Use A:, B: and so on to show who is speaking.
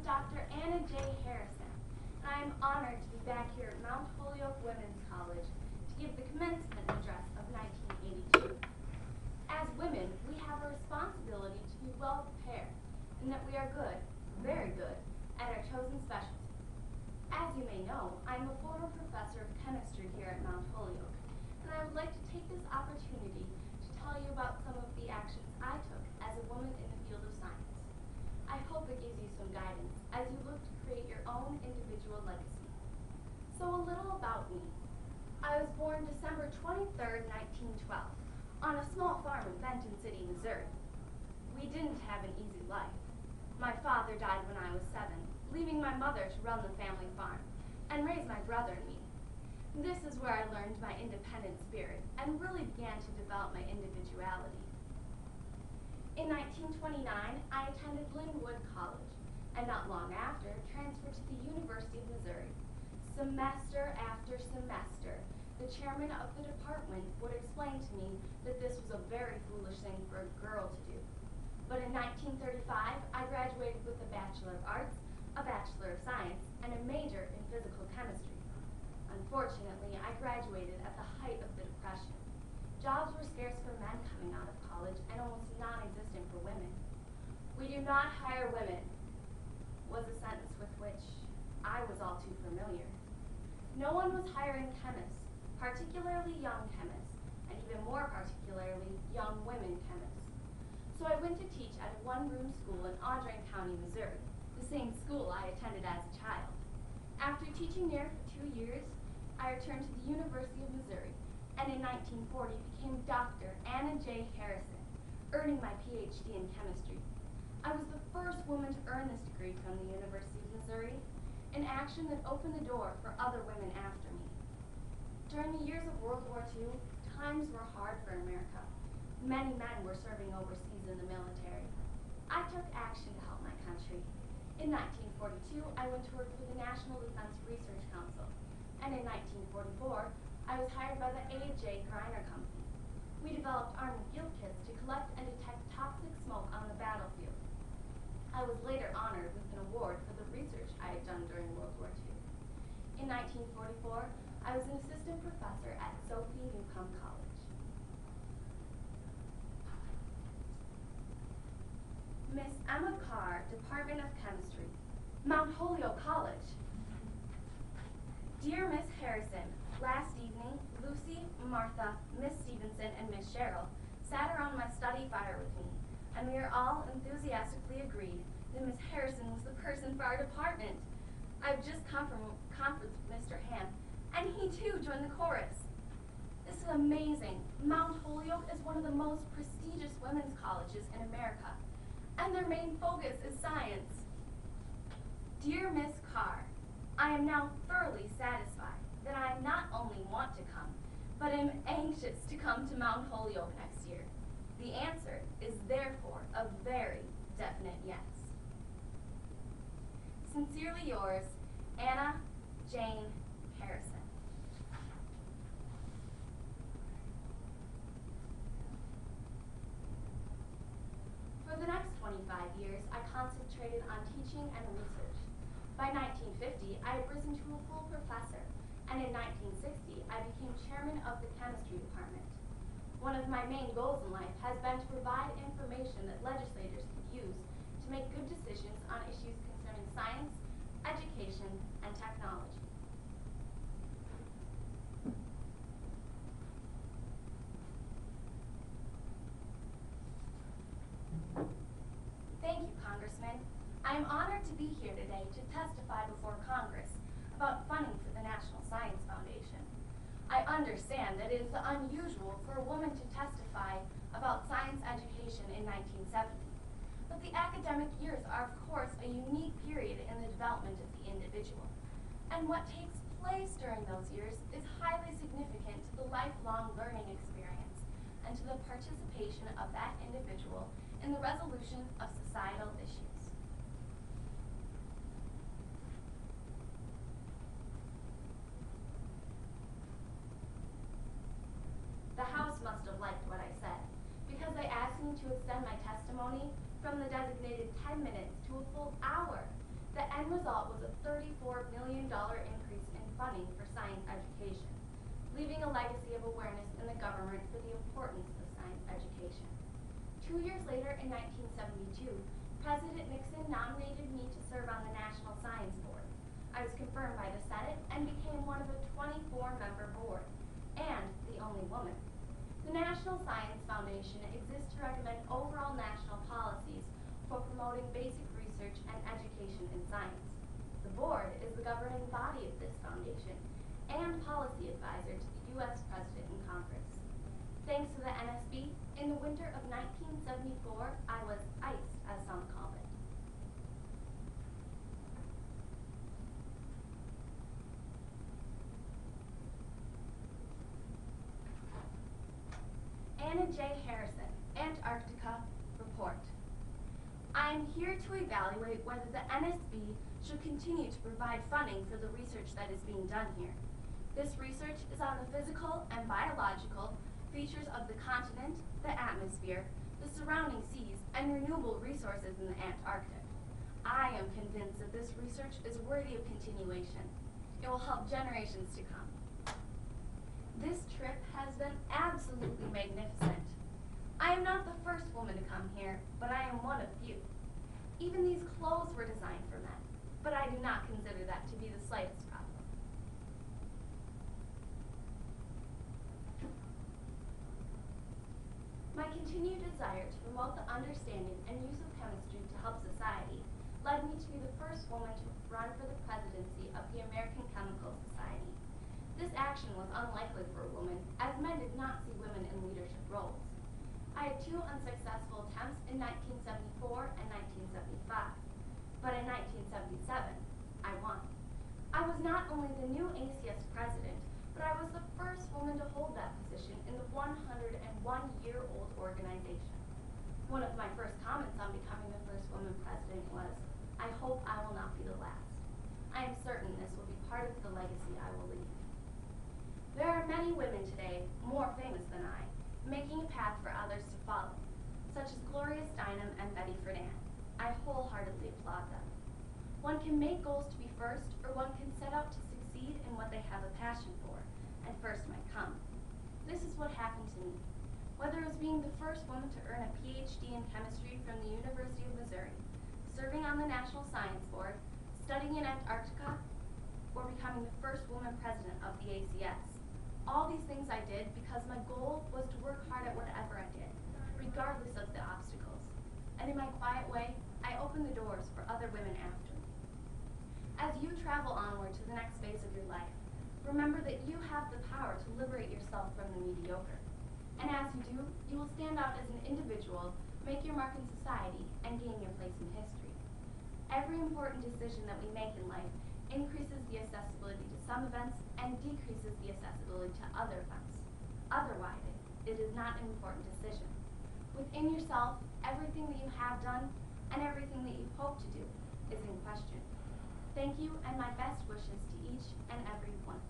A: Dr. Anna J. Harrison, and I am honored to be back here at Mount Holyoke Women's College to give the commencement address of 1982. As women, we have a responsibility to be well prepared, and that we are good, very good, at our chosen specialty. As you may know, I am a former professor of chemistry here at Mount Holyoke, and I would like to take this opportunity to tell you about some of the actions I took as a woman in the field of science. I hope it gives you some guidance as you look to create your own individual legacy. So a little about me. I was born December 23rd, 1912, on a small farm in Benton City, Missouri. We didn't have an easy life. My father died when I was 7, leaving my mother to run the family farm and raise my brother and me. This is where I learned my independent spirit and really began to develop my individuality. In 1929, I attended Linwood College, and not long after, transferred to the University of Missouri. Semester after semester, the chairman of the department would explain to me that this was a very foolish thing for a girl to do. But in 1935, I graduated with a Bachelor of Arts, a Bachelor of Science, and a major in physical chemistry. Unfortunately, I graduated at the height of the Depression. Jobs were scarce for men coming out of college and almost non-existent for women. "We do not hire women," was a sentence with which I was all too familiar. No one was hiring chemists, particularly young chemists, and even more particularly young women chemists. So I went to teach at a one-room school in Audrain County, Missouri, the same school I attended as a child. After teaching there for 2 years, I returned to the University of Missouri, and in 1940 became Dr. Anna J. Harrison, earning my PhD in chemistry. I was the first woman to earn this degree from the University of Missouri, an action that opened the door for other women after me. During the years of World War II, times were hard for America. Many men were serving overseas in the military. I took action to help my country. In 1942, I went to work for the National Defense Research Council, and in 1944, I was hired by the A.J. Greiner Company. We developed Army field kits to collect and detect toxic smoke on the battlefield. I was later honored with an award for the research I had done during World War II. In 1944, I was an assistant professor at Sophie Newcomb College. Miss Emma Carr, Department of Chemistry, Mount Holyoke College. Dear Miss Harrison, last evening, Lucy, Martha, Miss Stevenson, and Miss Cheryl sat around my study fire with me, and we are all enthusiastically agreed that Miss Harrison was the person for our department. I've just come from a conference with Mr. Ham, and he too joined the chorus. This is amazing. Mount Holyoke is one of the most prestigious women's colleges in America, and their main focus is science. Dear Miss Carr, I am now thoroughly satisfied that I not only want to come, but am anxious to come to Mount Holyoke next year. The answer is therefore a very definite yes. Sincerely yours, Anna Jane Harrison. For the next 25 years, I concentrated on teaching and research. By 1950, I had risen to a full professor, and in 1960, I became chairman of the chemistry department. One of my main goals in life has been to provide information that legislators could use to make good decisions on issues concerning science, education, and technology. Thank you, Congressman. I am honored to be here today to testify before Congress about funding for the National Science Foundation. I understand that it is unusual for a woman to testify about science education in 1970, but the academic years are, of course, a unique period in the development of the individual. And what takes place during those years is highly significant to the lifelong learning experience and to the participation of that individual in the resolution of societal issues. The House must have liked what I said, because they asked me to extend my testimony from the designated 10 minutes to a full hour. The end result was a $34 million increase in funding for science education, leaving a legacy of awareness in the government for the importance of science education. 2 years later, in 1972, President Nixon nominated me to serve on the National Science Board. I was confirmed by the Senate and became one of a 24-member board, and the only woman. The National Science Foundation exists to recommend overall national policies for promoting basic research and education in science. The board is the governing body of this foundation and policy advisor to the U.S. President and Congress. Thanks to the NSB, in the winter of 1974, I was iced, as some call it. Anna J. Harrison, Antarctica Report. I am here to evaluate whether the NSB should continue to provide funding for the research that is being done here. This research is on the physical and biological features of the continent, the atmosphere, the surrounding seas, and renewable resources in the Antarctic. I am convinced that this research is worthy of continuation. It will help generations to come. This trip has been absolutely magnificent. I am not the first woman to come here, but I am one of few. Even these clothes were designed for men, but I do not consider that to be the slightest problem. My continued desire to promote the understanding and use of chemistry to help society led me to be the first woman to run for the presidency of the American Chemical Society. This action was unlikely for a woman, as men did not see women in leadership roles. I had 2 unsuccessful attempts in 1974 and 1975, but in 1977, I won. I was not only the new ACS president, but I was the first woman to hold that position in the 101-year-old organization. One of my first comments on becoming the first woman president was, "I hope I will not be the last." I am certain this will be part of the legacy I will leave. There are many women today, more famous than I, making a path for others to follow, such as Gloria Steinem and Betty Friedan. I wholeheartedly applaud them. One can make goals to be first, or one can set out to succeed in what they have a passion for, and first might come. This is what happened to me. Whether it was being the first woman to earn a PhD in chemistry from the University of Missouri, serving on the National Science Board, studying in Antarctica, or becoming the first woman president of the ACS. All these things I did because my goal was to work hard at whatever I did, regardless of the obstacles. And in my quiet way, I opened the doors for other women after me. As you travel onward to the next phase of your life, remember that you have the power to liberate yourself from the mediocre. And as you do, you will stand out as an individual, make your mark in society, and gain your place in history. Every important decision that we make in life increases the accessibility to some events and decreases the accessibility to other events. Otherwise, it is not an important decision. Within yourself, everything that you have done and everything that you hope to do is in question. Thank you, and my best wishes to each and every one.